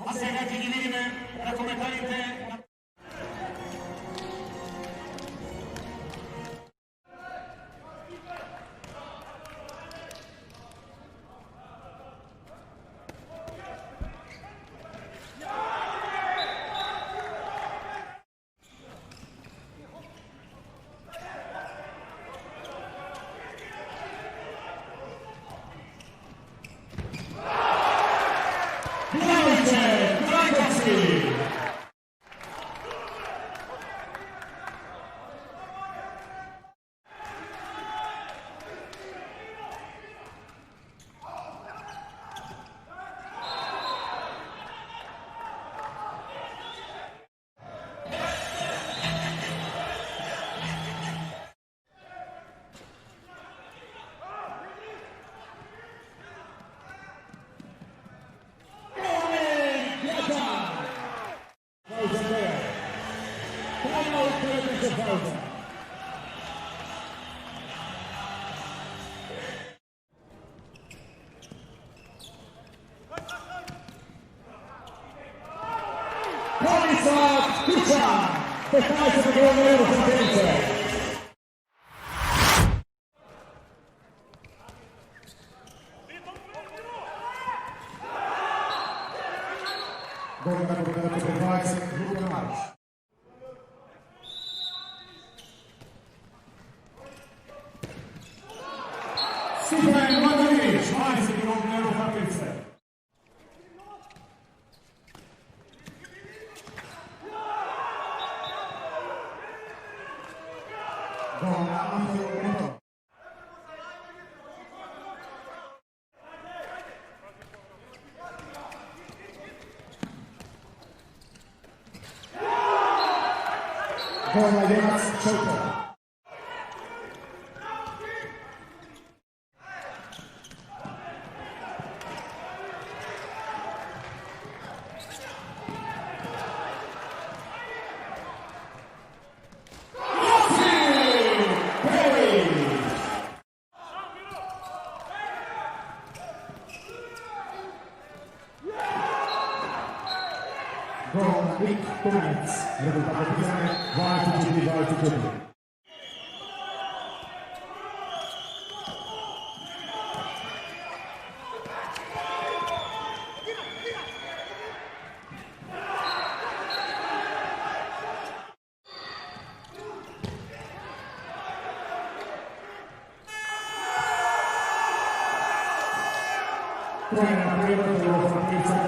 Assegnati di minime da commentare. Tomislav Kučan, 15. govor utakmice. Govor utakmice po 20, Luka Marić. Stefan Mladenović, 20. govor utakmice. Gola Janac Čelko. Gol Nik Tomic, rezultat opisany 24-24. Kolejna pojemność do Frankiewicza